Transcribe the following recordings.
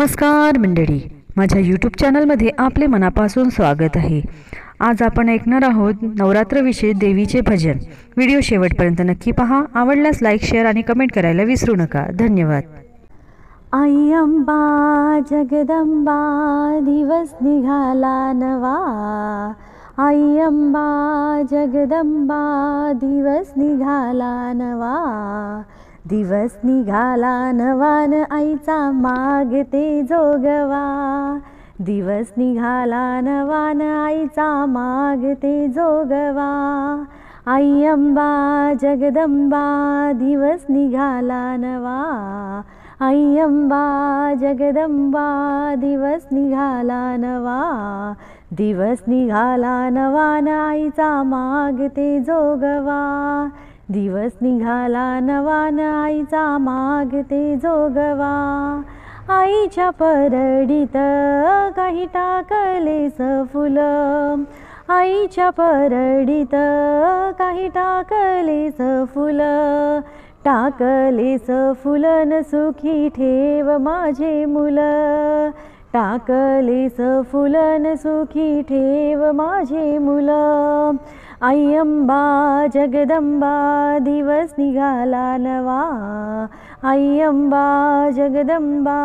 नमस्कार मंडळी, माझ्या यूट्यूब चॅनलमध्ये आपले मनापासून स्वागत आहे। आज आपण ऐकणार आहोत नवरात्रविषयी देवीचे भजन। व्हिडिओ शेवटपर्यंत नक्की पहा। आवडल्यास लाईक, शेअर आणि कमेंट करायला विसरू नका। धन्यवाद। आई अंबा जगदंबा दिवस निघाला नवा। आई अंबा जगदंबा दिवस निघाला नवा। दिवस निघाला नवान आईचा मागते जोगवा। दिवस निघाला नवान आईचा मागते जोगवा। आई अंबा जगदंबा दिवस निघाला नवा। आई अंबा जगदंबा दिवस निघाला नवा। दिवस निघाला नवान आईचा मागते जोगवा। दिवस निघाला नवान आईचा मागते जोगवा। आईच्या परडीत काही टाकलेस फुलं। आईच्या परडीत काही टाकलेस फुलं। टाकलेस फुलन सुखी ठेव माझे मुलं। टाकलेस फुलन सुखी ठेव माझे मुलं। आई अंबा जगदंबा दिवस निघाला नवा। आई अंबा जगदंबा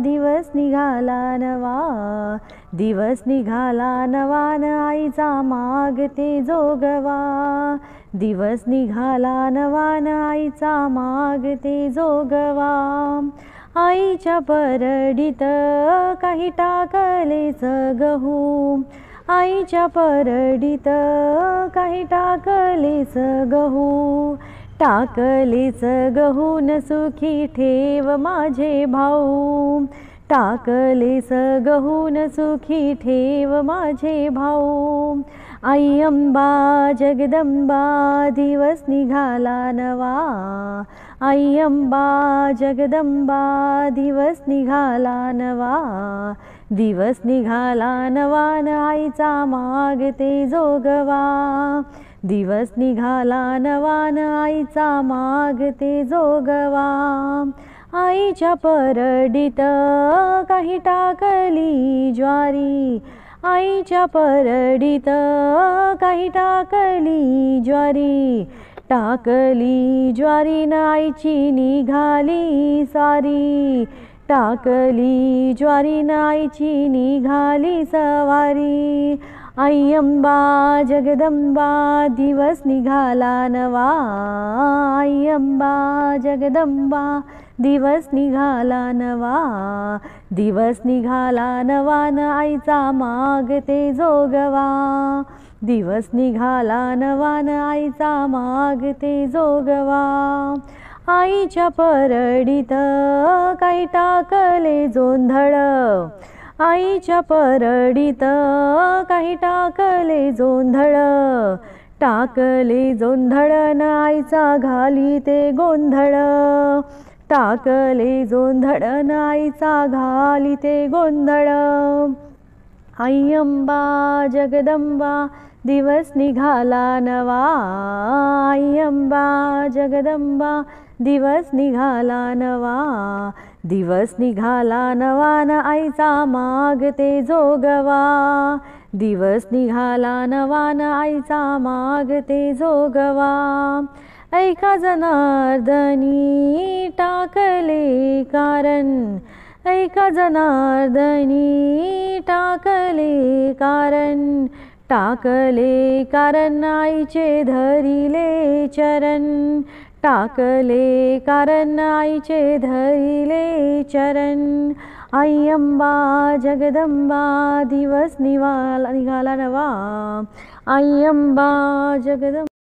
दिवस निघाला नवा। दिवस निघाला नवान आईचा मागते जोगवा। दिवस निघाला नवान आईचा मागते जोगवा। आईच्या परडीत काही टाकलेस गहू। आईच्या परडीत काही टाकलेस गहू। टाकलेस गहून सुखी ठेव माझे भाऊ। टाकलेस गहून सुखी ठेव माझे भाऊ। आई अंबा जगदंबा दिवस निघाला नवा। आई अंबा जगदंबा दिवस निघाला नवा। दिवस निघाला नवान आईचा मागते जोगवा। दिवस निघाला नवान आईचा मागते जोगवा। आईच्या परडीत काही टाकली ज्वारी। आईच्या परडीत काही टाकली ज्वारी। टाकली ज्वारी न आईची निघाली सारी। टाकली ज्वारी न आईची निघाली सवारी। आई अंबा जगदंबा दिवस निघाला नवा। आई अंबा जगदंबा दिवस निघाला नवा। दिवस निघाला नवान आईचा मागते जोगवा। दिवस निघाला नवान आईचा मागते जोगवा। आईच्या परडीत काही टाकले जोंधळ। आईच्या परडीत काही टाकले जोंधळ। टाकले जोंधळ न आईचा घाली ते गोंधळ। टाकले जोंधळ न आईचा घाली ते गोंधळ। आई अंबा जगदंबा दिवस निघाला नवा। आई अंबा जगदंबा दिवस निघाला नवा। दिवस निघाला नवान आईचा मागते जोगवा। दिवस निघाला नवान आईचा मागते जोगवा। ऐका जनार्दनी टाकले कारण। ऐका जनार्दनी टाकले कारण। टाकले कारण आईचे धरिले चरण। टाकले कारण आईचे धरिले चरण। आई अंबा जगदंबा दिवस निघाला नवा। आई अंबा जगदंबा